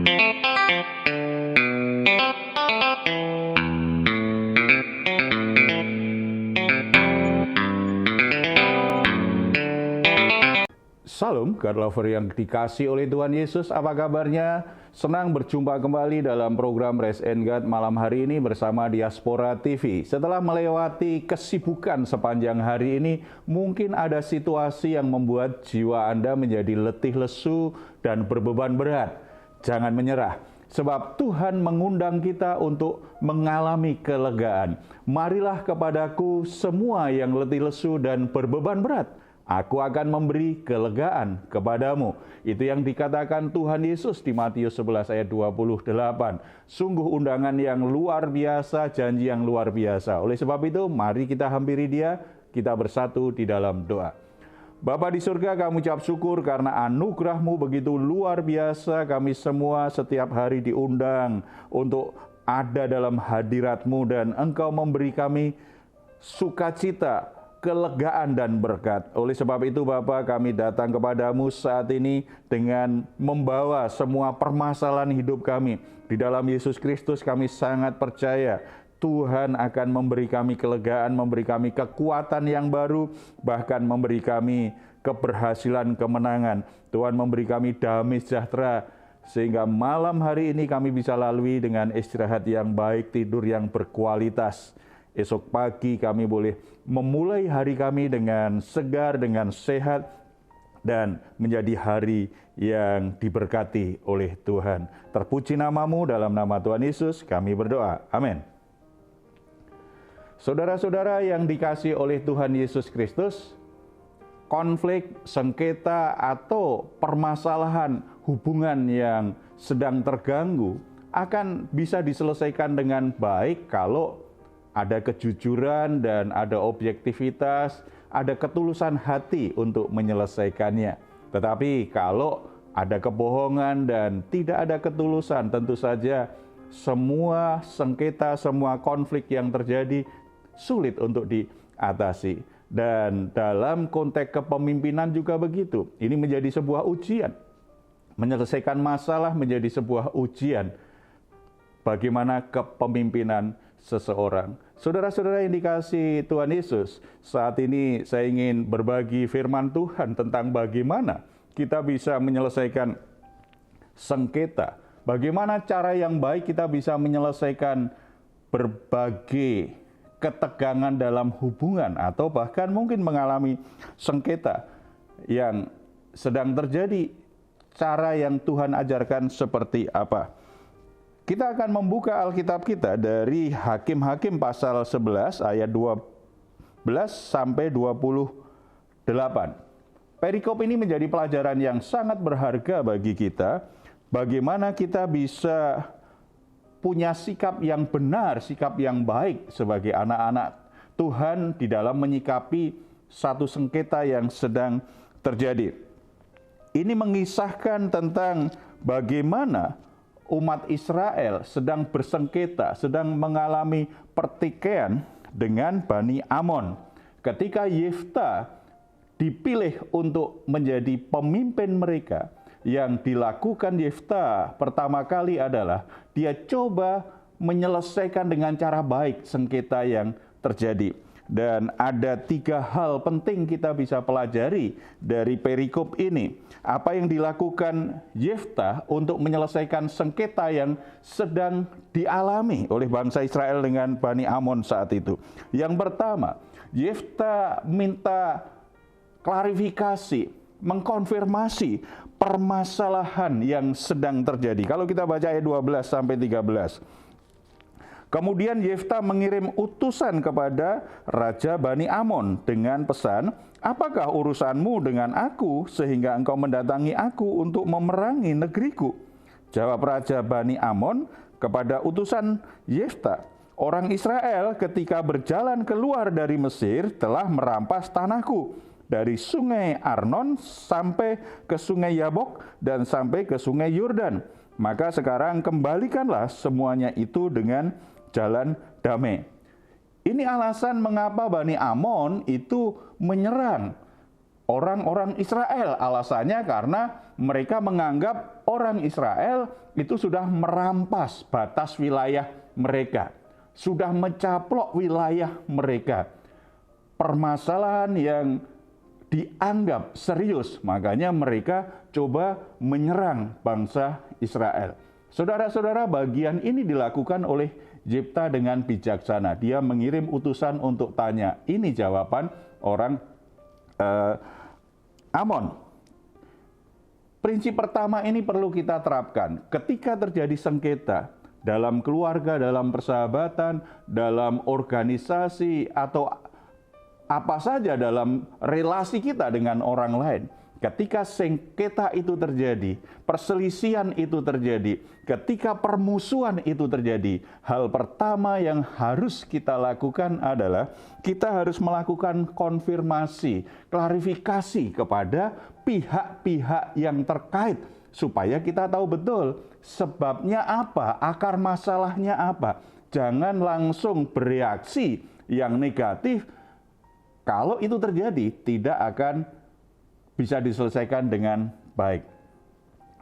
Salam, God Lover yang dikasih oleh Tuhan Yesus, apa kabarnya? Senang berjumpa kembali dalam program Rest and God malam hari ini bersama Diaspora TV. Setelah melewati kesibukan sepanjang hari ini, mungkin ada situasi yang membuat jiwa Anda menjadi letih lesu dan berbeban berat. Jangan menyerah, sebab Tuhan mengundang kita untuk mengalami kelegaan. Marilah kepadaku semua yang letih lesu dan berbeban berat. Aku akan memberi kelegaan kepadamu. Itu yang dikatakan Tuhan Yesus di Matius 11 ayat 28. Sungguh undangan yang luar biasa, janji yang luar biasa. Oleh sebab itu, mari kita hampiri Dia, kita bersatu di dalam doa. Bapa di surga, kami ucap syukur karena anugerah-Mu begitu luar biasa. Kami semua setiap hari diundang untuk ada dalam hadirat-Mu dan Engkau memberi kami sukacita, kelegaan dan berkat. Oleh sebab itu Bapa, kami datang kepadamu saat ini dengan membawa semua permasalahan hidup kami. Di dalam Yesus Kristus kami sangat percaya Tuhan akan memberi kami kelegaan, memberi kami kekuatan yang baru, bahkan memberi kami keberhasilan, kemenangan. Tuhan memberi kami damai sejahtera, sehingga malam hari ini kami bisa lalui dengan istirahat yang baik, tidur yang berkualitas. Esok pagi kami boleh memulai hari kami dengan segar, dengan sehat, dan menjadi hari yang diberkati oleh Tuhan. Terpuji nama-Mu, dalam nama Tuhan Yesus kami berdoa. Amin. Saudara-saudara yang dikasihi oleh Tuhan Yesus Kristus, konflik, sengketa, atau permasalahan hubungan yang sedang terganggu akan bisa diselesaikan dengan baik kalau ada kejujuran dan ada objektivitas, ada ketulusan hati untuk menyelesaikannya. Tetapi kalau ada kebohongan dan tidak ada ketulusan, tentu saja semua sengketa, semua konflik yang terjadi sulit untuk diatasi. Dan dalam konteks kepemimpinan juga begitu. Ini menjadi sebuah ujian. Menyelesaikan masalah menjadi sebuah ujian. Bagaimana kepemimpinan seseorang. Saudara-saudara yang dikasihi Tuhan Yesus, saat ini saya ingin berbagi firman Tuhan tentang bagaimana kita bisa menyelesaikan sengketa. Bagaimana cara yang baik kita bisa menyelesaikan berbagai ketegangan dalam hubungan atau bahkan mungkin mengalami sengketa yang sedang terjadi. Cara yang Tuhan ajarkan seperti apa? Kita akan membuka Alkitab kita dari Hakim-Hakim pasal 11 ayat 12 sampai 28. Perikop ini menjadi pelajaran yang sangat berharga bagi kita. Bagaimana kita bisa punya sikap yang benar, sikap yang baik sebagai anak-anak Tuhan di dalam menyikapi satu sengketa yang sedang terjadi. Ini mengisahkan tentang bagaimana umat Israel sedang bersengketa, sedang mengalami pertikaian dengan Bani Amon. Ketika Yefta dipilih untuk menjadi pemimpin mereka, yang dilakukan Yefta pertama kali adalah dia coba menyelesaikan dengan cara baik sengketa yang terjadi. Dan ada 3 hal penting kita bisa pelajari dari perikop ini. Apa yang dilakukan Yefta untuk menyelesaikan sengketa yang sedang dialami oleh bangsa Israel dengan Bani Amon saat itu. Yang pertama, Yefta minta klarifikasi, mengkonfirmasi permasalahan yang sedang terjadi. Kalau kita baca ayat 12 sampai 13. Kemudian Yefta mengirim utusan kepada Raja Bani Amon dengan pesan, "Apakah urusanmu dengan aku sehingga engkau mendatangi aku untuk memerangi negeriku?" Jawab Raja Bani Amon kepada utusan Yefta, "Orang Israel ketika berjalan keluar dari Mesir telah merampas tanahku, dari sungai Arnon sampai ke sungai Yabok dan sampai ke sungai Yordan. Maka sekarang kembalikanlah semuanya itu dengan jalan damai." Ini alasan mengapa Bani Amon itu menyerang orang-orang Israel. Alasannya karena mereka menganggap orang Israel itu sudah merampas batas wilayah mereka, sudah mencaplok wilayah mereka. Permasalahan yang dianggap serius, makanya mereka coba menyerang bangsa Israel. Saudara-saudara, bagian ini dilakukan oleh Yefta dengan bijaksana. Dia mengirim utusan untuk tanya. Ini jawaban orang Amon. Prinsip pertama ini perlu kita terapkan. Ketika terjadi sengketa dalam keluarga, dalam persahabatan, dalam organisasi, atau apa saja dalam relasi kita dengan orang lain. Ketika sengketa itu terjadi, perselisihan itu terjadi, ketika permusuhan itu terjadi, hal pertama yang harus kita lakukan adalah kita harus melakukan konfirmasi, klarifikasi kepada pihak-pihak yang terkait supaya kita tahu betul sebabnya apa, akar masalahnya apa. Jangan langsung bereaksi yang negatif. Kalau itu terjadi, tidak akan bisa diselesaikan dengan baik.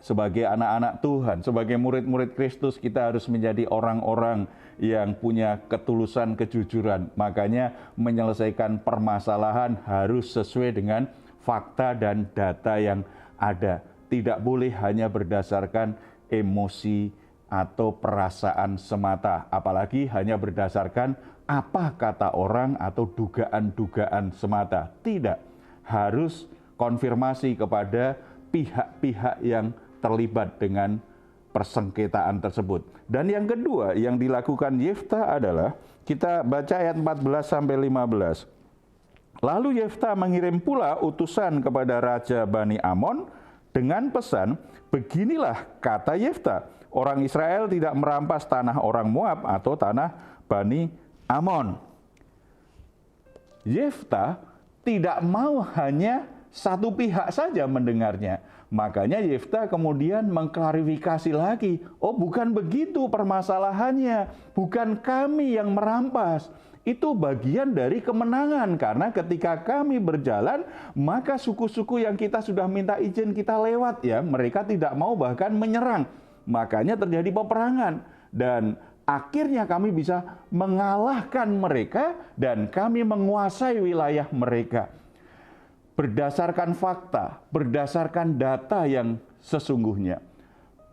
Sebagai anak-anak Tuhan, sebagai murid-murid Kristus, kita harus menjadi orang-orang yang punya ketulusan, kejujuran. Makanya menyelesaikan permasalahan harus sesuai dengan fakta dan data yang ada. Tidak boleh hanya berdasarkan emosi atau perasaan semata, apalagi hanya berdasarkan apa kata orang atau dugaan-dugaan semata. Tidak, harus konfirmasi kepada pihak-pihak yang terlibat dengan persengketaan tersebut. Dan yang kedua yang dilakukan Yefta adalah, kita baca ayat 14-15. Lalu Yefta mengirim pula utusan kepada Raja Bani Amon dengan pesan, beginilah kata Yefta, orang Israel tidak merampas tanah orang Moab atau tanah Bani Amon. Yefta tidak mau hanya satu pihak saja mendengarnya. Makanya Yefta kemudian mengklarifikasi lagi. Oh, bukan begitu permasalahannya. Bukan kami yang merampas. Itu bagian dari kemenangan. Karena ketika kami berjalan, maka suku-suku yang kita sudah minta izin kita lewat ya. Mereka tidak mau bahkan menyerang. Makanya terjadi peperangan. Dan akhirnya kami bisa mengalahkan mereka dan kami menguasai wilayah mereka. Berdasarkan fakta, berdasarkan data yang sesungguhnya.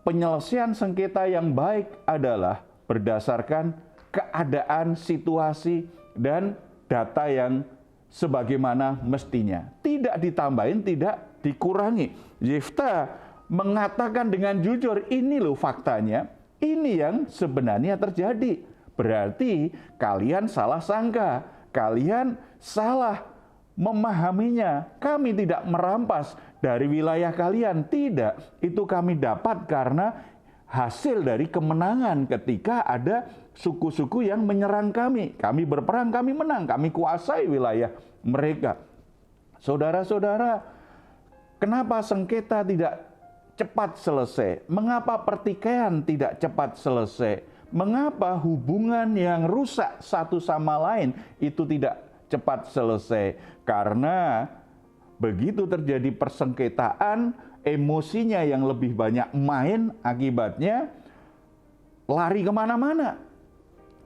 Penyelesaian sengketa yang baik adalah berdasarkan keadaan, situasi, dan data yang sebagaimana mestinya. Tidak ditambahin, tidak dikurangi. Yefta mengatakan dengan jujur, ini loh faktanya, ini yang sebenarnya terjadi. Berarti kalian salah sangka, kalian salah memahaminya. Kami tidak merampas dari wilayah kalian, tidak. Itu kami dapat karena hasil dari kemenangan ketika ada suku-suku yang menyerang kami. Kami berperang, kami menang, kami kuasai wilayah mereka. Saudara-saudara, kenapa sengketa tidak cepat selesai? Mengapa pertikaian tidak cepat selesai? Mengapa hubungan yang rusak satu sama lain itu tidak cepat selesai? Karena begitu terjadi persengketaan, emosinya yang lebih banyak main, akibatnya lari kemana-mana.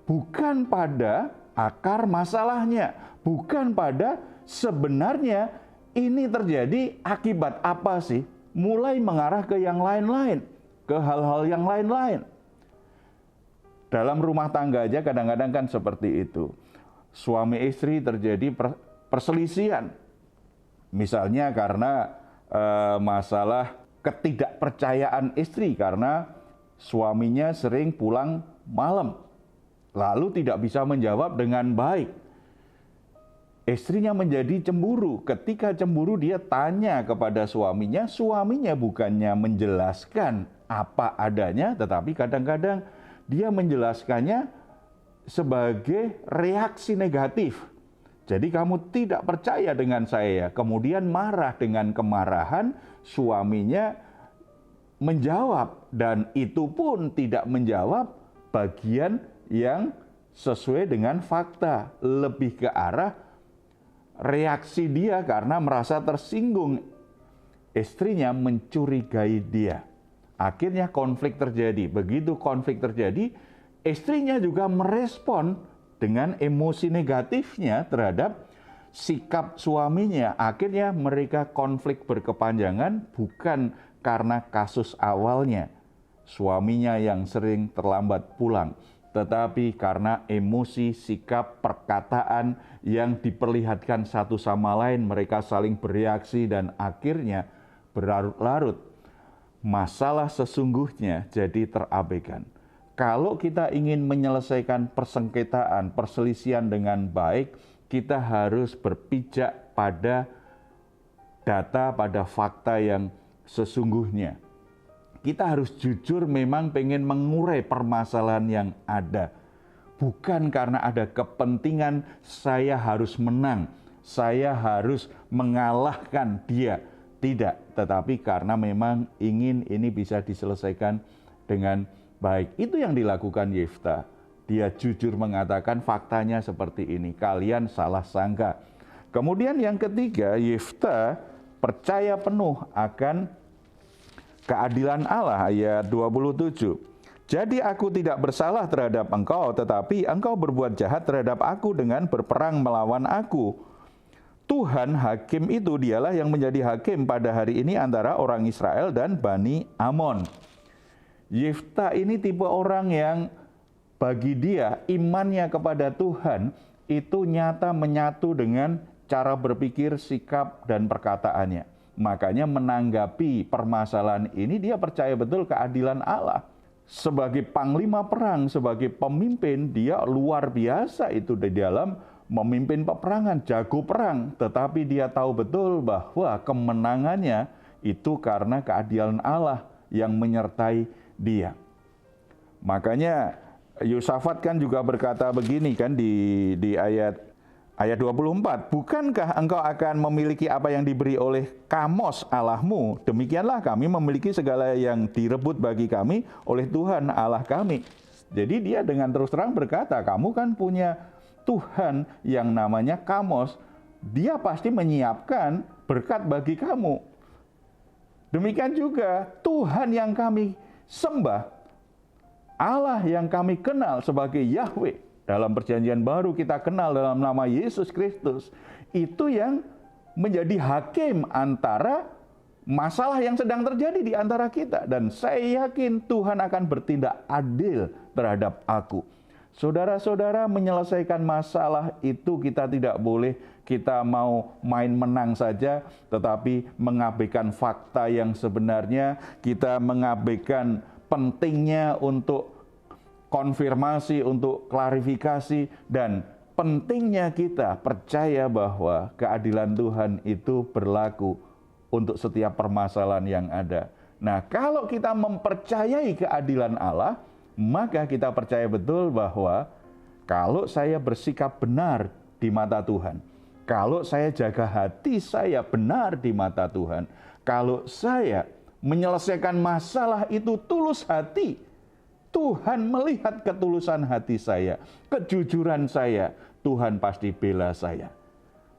Bukan pada akar masalahnya, bukan pada sebenarnya ini terjadi akibat apa sih? Mulai mengarah ke yang lain-lain, ke hal-hal yang lain-lain. Dalam rumah tangga aja kadang-kadang kan seperti itu. Suami istri terjadi perselisihan. Misalnya karena masalah ketidakpercayaan istri karena suaminya sering pulang malam, lalu tidak bisa menjawab dengan baik. Istrinya menjadi cemburu. Ketika cemburu dia tanya kepada suaminya, suaminya bukannya menjelaskan apa adanya, tetapi kadang-kadang dia menjelaskannya sebagai reaksi negatif. Jadi kamu tidak percaya dengan saya, kemudian marah. Dengan kemarahan suaminya menjawab, dan itu pun tidak menjawab bagian yang sesuai dengan fakta, lebih ke arah reaksi dia karena merasa tersinggung. Istrinya mencurigai dia. Akhirnya konflik terjadi. Begitu konflik terjadi, istrinya juga merespon dengan emosi negatifnya terhadap sikap suaminya. Akhirnya mereka konflik berkepanjangan bukan karena kasus awalnya, suaminya yang sering terlambat pulang, tetapi karena emosi, sikap, perkataan yang diperlihatkan satu sama lain. Mereka saling bereaksi dan akhirnya berlarut-larut. Masalah sesungguhnya jadi terabaikan. Kalau kita ingin menyelesaikan persengketaan, perselisihan dengan baik, kita harus berpijak pada data, pada fakta yang sesungguhnya. Kita harus jujur memang pengen mengurai permasalahan yang ada. Bukan karena ada kepentingan saya harus menang, saya harus mengalahkan dia. Tidak, tetapi karena memang ingin ini bisa diselesaikan dengan baik. Itu yang dilakukan Yefta. Dia jujur mengatakan faktanya seperti ini, kalian salah sangka. Kemudian yang ketiga, Yefta percaya penuh akan keadilan Allah, ayat 27. Jadi aku tidak bersalah terhadap engkau, tetapi engkau berbuat jahat terhadap aku dengan berperang melawan aku. Tuhan hakim itu dialah yang menjadi hakim pada hari ini antara orang Israel dan Bani Amon. Yefta ini tipe orang yang bagi dia imannya kepada Tuhan itu nyata menyatu dengan cara berpikir, sikap, dan perkataannya. Makanya menanggapi permasalahan ini dia percaya betul keadilan Allah. Sebagai panglima perang, sebagai pemimpin, dia luar biasa itu di dalam memimpin peperangan, jago perang. Tetapi dia tahu betul bahwa kemenangannya itu karena keadilan Allah yang menyertai dia. Makanya Yosafat kan juga berkata begini kan di ayat 24, bukankah engkau akan memiliki apa yang diberi oleh Kamos Allahmu? Demikianlah kami memiliki segala yang direbut bagi kami oleh Tuhan Allah kami. Jadi dia dengan terus terang berkata, kamu kan punya Tuhan yang namanya Kamos. Dia pasti menyiapkan berkat bagi kamu. Demikian juga Tuhan yang kami sembah, Allah yang kami kenal sebagai Yahweh. Dalam perjanjian baru kita kenal dalam nama Yesus Kristus. Itu yang menjadi hakim antara masalah yang sedang terjadi di antara kita. Dan saya yakin Tuhan akan bertindak adil terhadap aku. Saudara-saudara, menyelesaikan masalah itu kita tidak boleh kita mau main menang saja, tetapi mengabaikan fakta yang sebenarnya, kita mengabaikan pentingnya untuk konfirmasi, untuk klarifikasi, dan pentingnya kita percaya bahwa keadilan Tuhan itu berlaku untuk setiap permasalahan yang ada. Nah, kalau kita mempercayai keadilan Allah, maka kita percaya betul bahwa kalau saya bersikap benar di mata Tuhan, kalau saya jaga hati saya benar di mata Tuhan, kalau saya menyelesaikan masalah itu tulus hati, Tuhan melihat ketulusan hati saya, kejujuran saya, Tuhan pasti bela saya.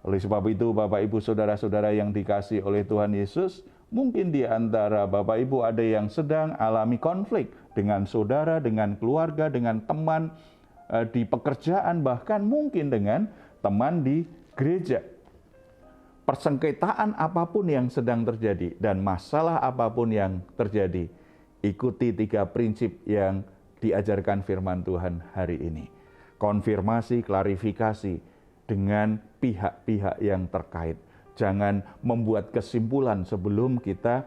Oleh sebab itu, Bapak Ibu saudara-saudara yang dikasihi oleh Tuhan Yesus, mungkin di antara Bapak Ibu ada yang sedang alami konflik dengan saudara, dengan keluarga, dengan teman di pekerjaan, bahkan mungkin dengan teman di gereja. Persengketaan apapun yang sedang terjadi dan masalah apapun yang terjadi, ikuti 3 prinsip yang diajarkan firman Tuhan hari ini. Konfirmasi, klarifikasi dengan pihak-pihak yang terkait. Jangan membuat kesimpulan sebelum kita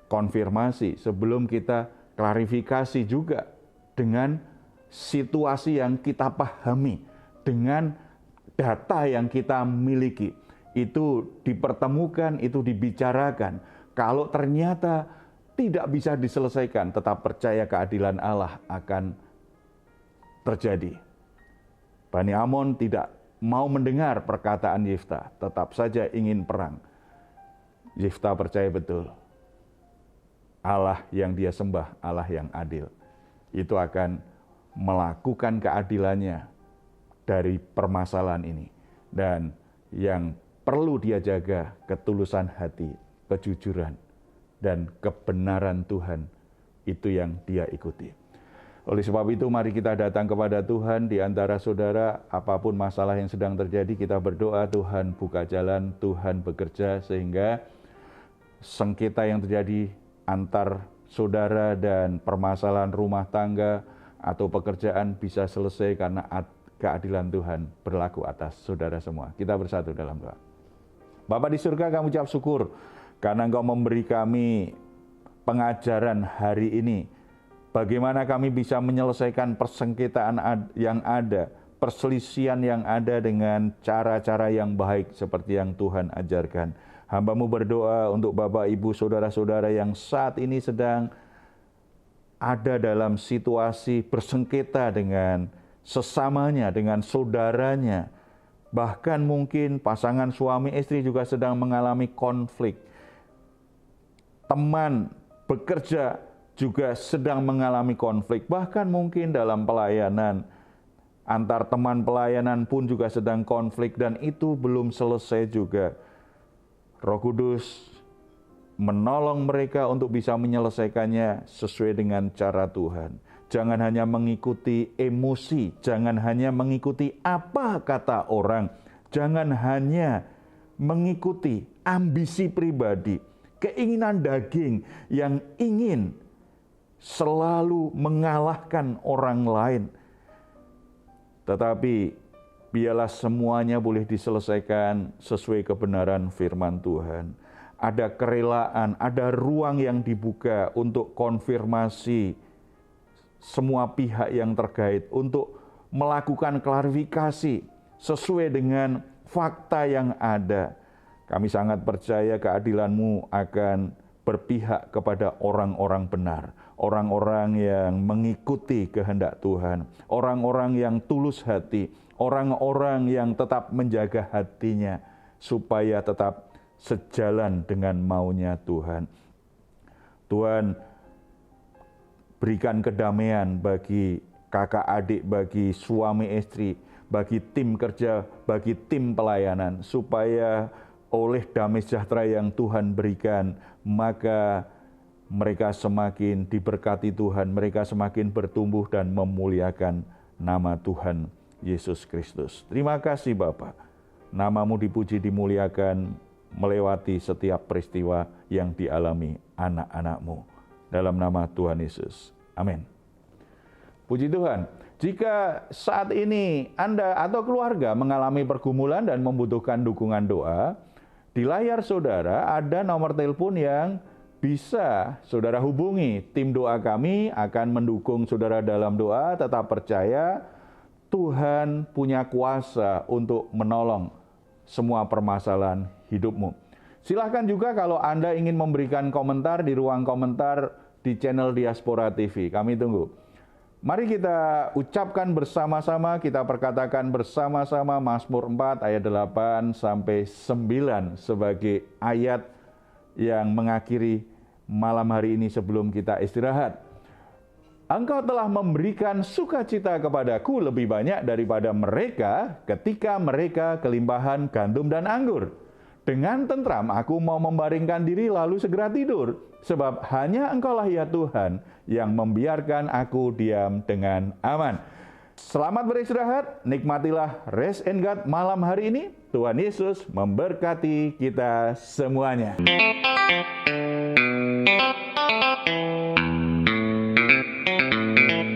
konfirmasi, sebelum kita klarifikasi juga dengan situasi yang kita pahami, dengan data yang kita miliki. Itu dipertemukan, itu dibicarakan. Kalau ternyata tidak bisa diselesaikan, tetap percaya keadilan Allah akan terjadi. Bani Amon tidak mau mendengar perkataan Yefta, tetap saja ingin perang. Yefta percaya betul, Allah yang dia sembah, Allah yang adil. Itu akan melakukan keadilannya dari permasalahan ini. Dan yang perlu dia jaga ketulusan hati, kejujuran, dan kebenaran Tuhan. Itu yang dia ikuti. Oleh sebab itu, mari kita datang kepada Tuhan di antara saudara, apapun masalah yang sedang terjadi, kita berdoa, Tuhan buka jalan, Tuhan bekerja, sehingga sengketa yang terjadi antar saudara dan permasalahan rumah tangga atau pekerjaan bisa selesai karena keadilan Tuhan berlaku atas saudara semua. Kita bersatu dalam doa. Bapa di surga, kami ucap syukur karena Engkau memberi kami pengajaran hari ini. Bagaimana kami bisa menyelesaikan persengketaan yang ada, perselisihan yang ada dengan cara-cara yang baik seperti yang Tuhan ajarkan. Hamba-Mu berdoa untuk Bapak, Ibu, saudara-saudara yang saat ini sedang ada dalam situasi bersengketa dengan sesamanya, dengan saudaranya. Bahkan mungkin pasangan suami istri juga sedang mengalami konflik. Teman bekerja juga sedang mengalami konflik, bahkan mungkin dalam pelayanan, antar teman pelayanan pun juga sedang konflik dan itu belum selesai juga. Roh Kudus menolong mereka untuk bisa menyelesaikannya sesuai dengan cara Tuhan. Jangan hanya mengikuti emosi, jangan hanya mengikuti apa kata orang, jangan hanya mengikuti ambisi pribadi, keinginan daging yang ingin selalu mengalahkan orang lain. Tetapi biarlah semuanya boleh diselesaikan sesuai kebenaran firman Tuhan. Ada kerelaan, ada ruang yang dibuka untuk konfirmasi semua pihak yang terkait, untuk melakukan klarifikasi sesuai dengan fakta yang ada. Kami sangat percaya keadilan-Mu akan berpihak kepada orang-orang benar, orang-orang yang mengikuti kehendak Tuhan, orang-orang yang tulus hati, orang-orang yang tetap menjaga hatinya supaya tetap sejalan dengan maunya Tuhan. Tuhan, berikan kedamaian bagi kakak adik, bagi suami istri, bagi tim kerja, bagi tim pelayanan, supaya oleh damai sejahtera yang Tuhan berikan, maka mereka semakin diberkati Tuhan, mereka semakin bertumbuh dan memuliakan nama Tuhan Yesus Kristus. Terima kasih Bapa, nama-Mu dipuji, dimuliakan melewati setiap peristiwa yang dialami anak-anak-Mu. Dalam nama Tuhan Yesus. Amin. Puji Tuhan. Jika saat ini Anda atau keluarga mengalami pergumulan dan membutuhkan dukungan doa, di layar saudara ada nomor telepon yang bisa saudara hubungi. Tim doa kami akan mendukung saudara dalam doa. Tetap percaya Tuhan punya kuasa untuk menolong semua permasalahan hidupmu. Silahkan juga kalau Anda ingin memberikan komentar di ruang komentar di channel Diaspora TV. Kami tunggu. Mari kita ucapkan bersama-sama, kita perkatakan bersama-sama Mazmur 4 ayat 8 sampai 9 sebagai ayat yang mengakhiri malam hari ini sebelum kita istirahat. Engkau telah memberikan sukacita kepadaku lebih banyak daripada mereka ketika mereka kelimpahan gandum dan anggur. Dengan tentram aku mau membaringkan diri lalu segera tidur, sebab hanya Engkaulah ya Tuhan yang membiarkan aku diam dengan aman. Selamat beristirahat, nikmatilah Rest and God malam hari ini. Tuhan Yesus memberkati kita semuanya.